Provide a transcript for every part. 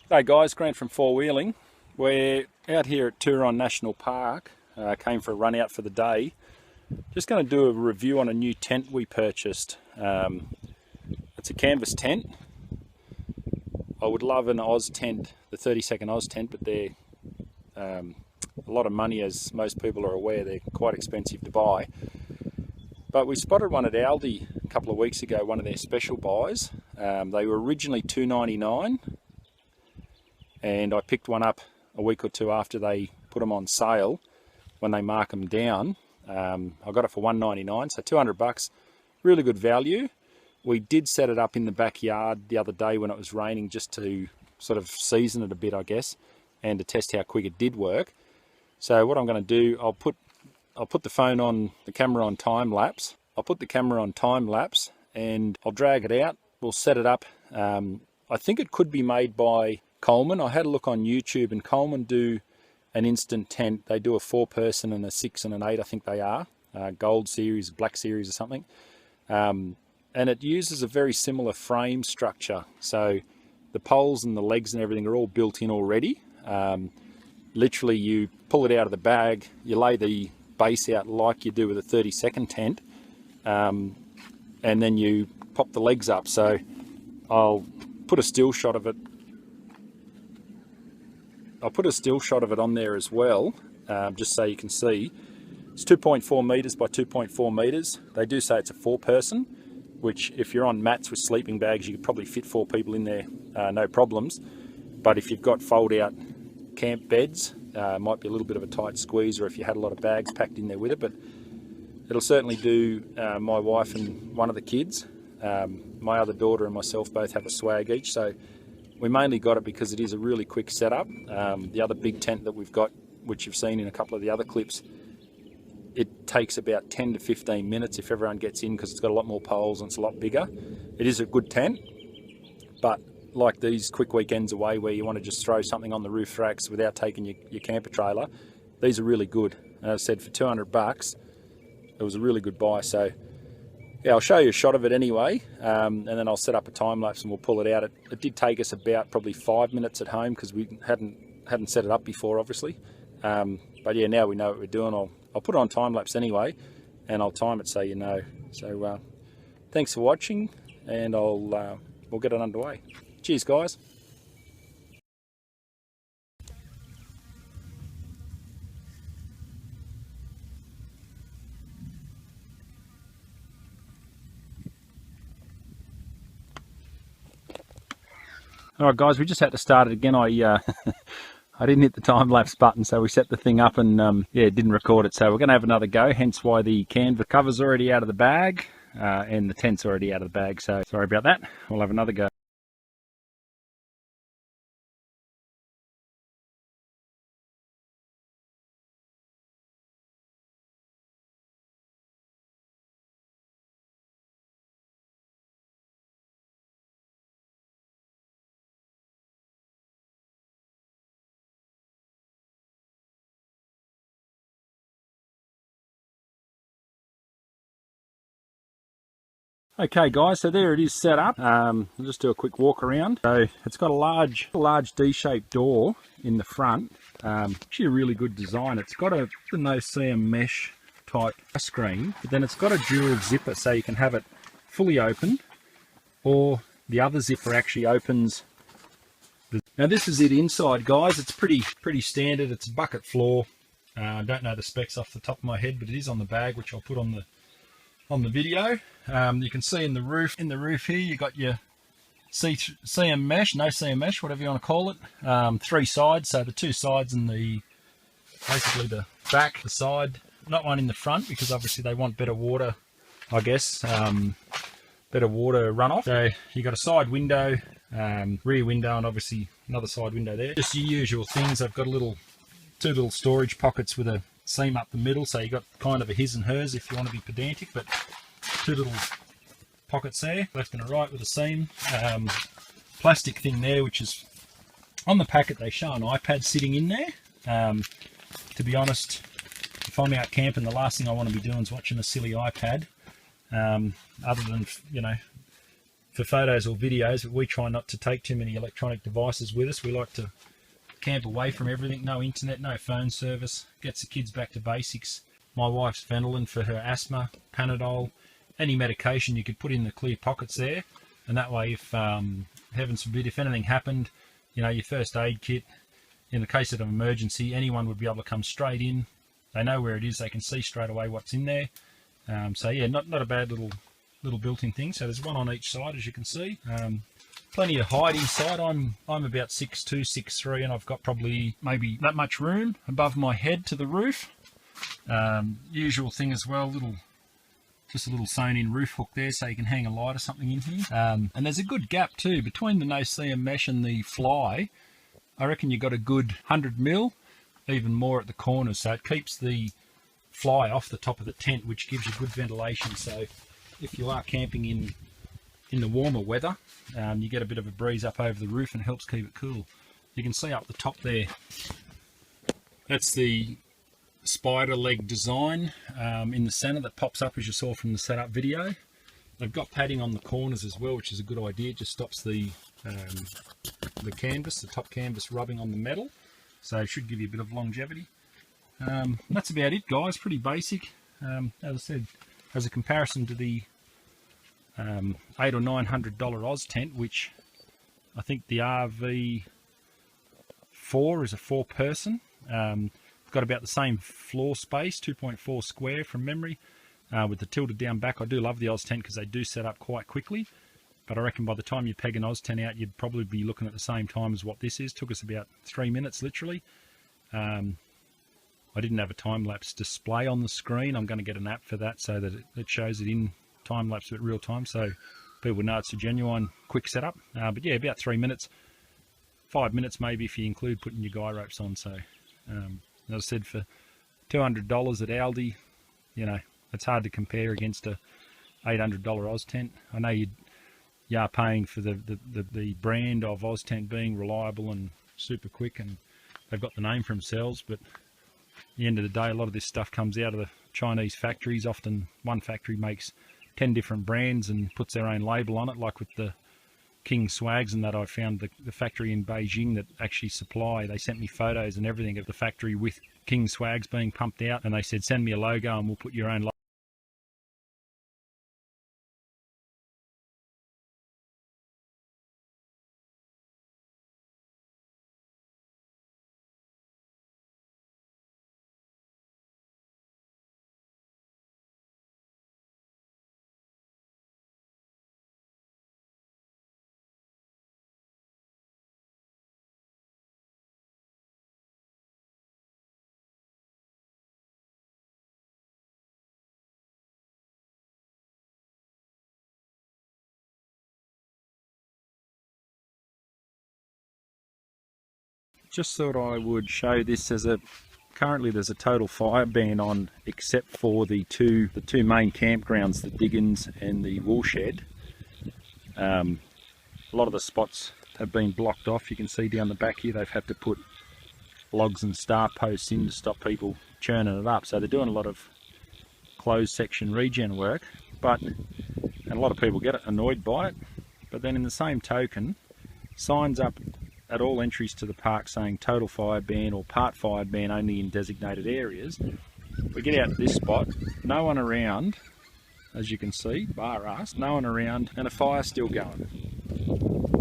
Hey guys, Grant from Four Wheeling. We're out here at Turon National Park. Came for a run out for the day. Just going to do a review on a new tent we purchased. It's a canvas tent. I would love an Oz tent, the 30-second Oz tent, but they're a lot of money, as most people are aware. They're quite expensive to buy. But we spotted one at Aldi a couple of weeks ago, one of their special buys. They were originally $2.99. And I picked one up a week or two after they put them on sale when they mark them down. I got it for $1.99, so $200, really good value. We did set it up in the backyard the other day when it was raining, just to sort of season it a bit, I guess, and to test how quick it did work. So what I'm going to do, I'll put the camera on time lapse. I'll put the camera on time lapse and I'll drag it out. We'll set it up. I think it could be made by Coleman. I had a look on YouTube, and Coleman do an instant tent. They do a 4-person and a 6 and an 8, I think they are. Gold series, black series or something. And it uses a very similar frame structure. So the poles and the legs and everything are all built in already. Literally you pull it out of the bag, you lay the base out like you do with a 30-second tent, and then you pop the legs up. So I'll put a still shot of it. I'll put a still shot of it on there as well, just so you can see. It's 2.4 metres by 2.4 metres. They do say it's a 4-person, which if you're on mats with sleeping bags, you could probably fit 4 people in there, no problems. But if you've got fold-out camp beds, might be a little bit of a tight squeeze, or if you had a lot of bags packed in there with it. But it'll certainly do my wife and one of the kids. My other daughter and myself both have a swag each, so we mainly got it because it is a really quick setup. The other big tent that we've got, which you've seen in a couple of the other clips, it takes about 10 to 15 minutes if everyone gets in, because it's got a lot more poles and it's a lot bigger. It is a good tent, but like these quick weekends away where you want to just throw something on the roof racks without taking your camper trailer, these are really good. And as I said, for $200, it was a really good buy. So yeah, I'll show you a shot of it anyway, and then I'll set up a time lapse and we'll pull it out. It did take us about probably 5 minutes at home because we hadn't set it up before, obviously. But yeah, now we know what we're doing. I'll put it on time lapse anyway, and I'll time it so you know. So thanks for watching, and we'll get it underway. Cheers, guys. Alright guys, we just had to start it again. I didn't hit the time lapse button, so we set the thing up and yeah, it didn't record it. So we're going to have another go, hence why the canvas cover's already out of the bag and the tent's already out of the bag. So sorry about that. We'll have another go. Okay guys, so there it is set up. I'll just do a quick walk around. So it's got a large D-shaped door in the front. Actually a really good design. It's got a no-seam mesh type screen, but then it's got a dual zipper, so you can have it fully open, or the other zipper actually opens. Now this is it inside, guys. It's pretty standard. It's a bucket floor. I don't know the specs off the top of my head, but it is on the bag, which I'll put on the video. You can see in the roof here, you got your CM mesh, no CM mesh, whatever you want to call it. 3 sides, so the 2 sides and basically the back, the side, not one in the front, because obviously they want better water, I guess, better water runoff. So you got a side window, rear window, and obviously another side window there. Just your usual things. I've got 2 little storage pockets with a seam up the middle, so you got kind of a his and hers if you want to be pedantic, but 2 little pockets there, left and a right with a seam. Plastic thing there, which is on the packet. They show an iPad sitting in there. To be honest, if I'm out camping, the last thing I want to be doing is watching a silly iPad. Other than, you know, for photos or videos, but we try not to take too many electronic devices with us. We like to camp away from everything, no internet, no phone service, gets the kids back to basics. My wife's Ventolin for her asthma, Panadol, any medication you could put in the clear pockets there, and that way if, heaven forbid, if anything happened, you know, your first aid kit, in the case of an emergency, anyone would be able to come straight in. They know where it is, they can see straight away what's in there. So yeah, not a bad little built-in thing. So there's one on each side, as you can see. Plenty of height inside. I'm about 6'2", 6'3", and I've got probably maybe that much room above my head to the roof. Usual thing as well, just a little sewn-in roof hook there, so you can hang a light or something in here. And there's a good gap too between the no-seam mesh and the fly. I reckon you've got a good 100 mil, even more at the corners, so it keeps the fly off the top of the tent, which gives you good ventilation. So if you are camping in the warmer weather, you get a bit of a breeze up over the roof and it helps keep it cool. You can see up the top there, that's the spider leg design in the center that pops up, as you saw from the setup video. They've got padding on the corners as well, which is a good idea. It just stops the canvas, the top canvas, rubbing on the metal, so it should give you a bit of longevity. That's about it, guys. Pretty basic. As I said, as a comparison to the $800 or $900 Oz tent, which I think the RV4 is a 4-person. It's got about the same floor space, 2.4 square from memory, with the tilted down back. I do love the Oz tent because they do set up quite quickly, but I reckon by the time you peg an Oz tent out, you'd probably be looking at the same time as what this is. Took us about 3 minutes, literally. I didn't have a time-lapse display on the screen. I'm going to get an app for that so that it shows it in time-lapse at real time, so people know it's a genuine quick setup. But yeah, about 3 minutes, 5 minutes maybe if you include putting your guy ropes on. So as I said, for $200 at Aldi, you know, it's hard to compare against a $800 Oz tent. I know you are paying for the brand of Oz tent being reliable and super quick, and they've got the name for themselves, but at the end of the day, a lot of this stuff comes out of the Chinese factories. Often one factory makes 10 different brands and puts their own label on it, like with the King Swags and that. I found the factory in Beijing that actually supply, they sent me photos and everything of the factory with King Swags being pumped out, and they said, send me a logo and we'll put your own logo. Just thought I would show this as currently there's a total fire ban on, except for the two main campgrounds, the Diggins and the Woolshed. A lot of the spots have been blocked off. You can see down the back here they've had to put logs and star posts in to stop people churning it up. So they're doing a lot of closed section regen work, and a lot of people get annoyed by it. But then in the same token, signs up at all entries to the park saying total fire ban or part fire ban only in designated areas. We get out to this spot, no one around, as you can see, bar us, no one around, and a fire's still going.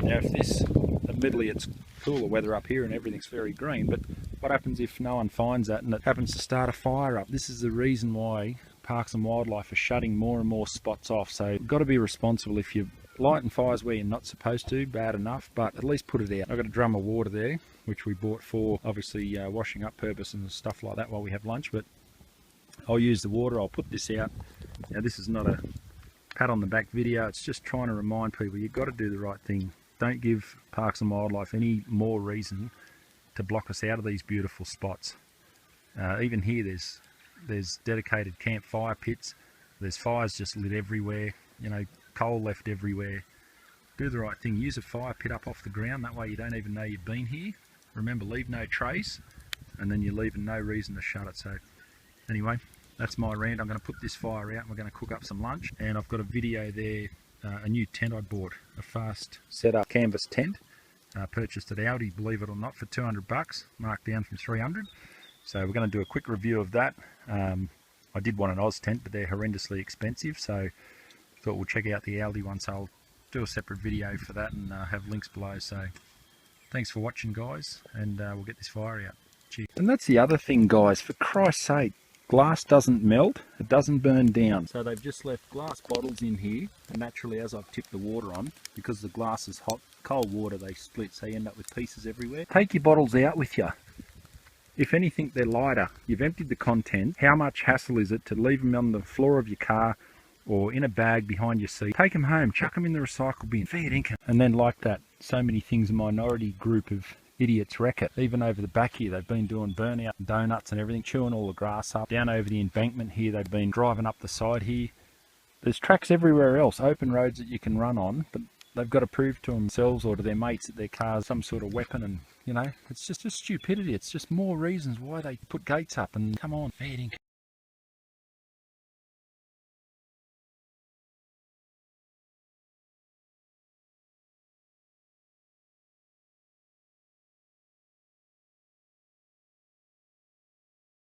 Now if this, admittedly it's cooler weather up here and everything's very green, but what happens if no one finds that and it happens to start a fire up? This is the reason why Parks and Wildlife are shutting more and more spots off. So you've got to be responsible. If you're lighting fires where you're not supposed to, bad enough, but at least put it out. I've got a drum of water there, which we bought for obviously washing up purpose and stuff like that while we have lunch, but I'll use the water. I'll put this out. Now this is not a pat on the back video, it's just trying to remind people you've got to do the right thing. Don't give Parks and Wildlife any more reason to block us out of these beautiful spots. Even here there's dedicated campfire pits, there's fires just lit everywhere, you know, coal left everywhere. Do the right thing, use a fire pit up off the ground, that way you don't even know you've been here. Remember, leave no trace, and then you're leaving no reason to shut it. So anyway, that's my rant. I'm going to put this fire out and we're going to cook up some lunch, and I've got a video there a new tent I bought, a fast setup canvas tent. Purchased at Aldi, believe it or not, for 200 bucks, marked down from 300. So we're going to do a quick review of that. I did want an Oz tent, but they're horrendously expensive, so thought we'll check out the Aldi one. So I'll do a separate video for that and have links below. So thanks for watching, guys, and we'll get this fire out. Cheers. And that's the other thing, guys, for Christ's sake, glass doesn't melt, it doesn't burn down. So they've just left glass bottles in here, and naturally as I've tipped the water on, because the glass is hot, cold water, they split, so you end up with pieces everywhere. Take your bottles out with you. If anything, they're lighter. You've emptied the content. How much hassle is it to leave them on the floor of your car or in a bag behind your seat? Take them home, chuck them in the recycle bin, fair income. And then like that, so many things, a minority group of idiots wreck it. Even over the back here, they've been doing burnout and donuts and everything, chewing all the grass up. Down over the embankment here, they've been driving up the side here. There's tracks everywhere else, open roads that you can run on, but they've got to prove to themselves or to their mates that their car's some sort of weapon, and you know, it's just stupidity. It's just more reasons why they put gates up, and come on, fair income.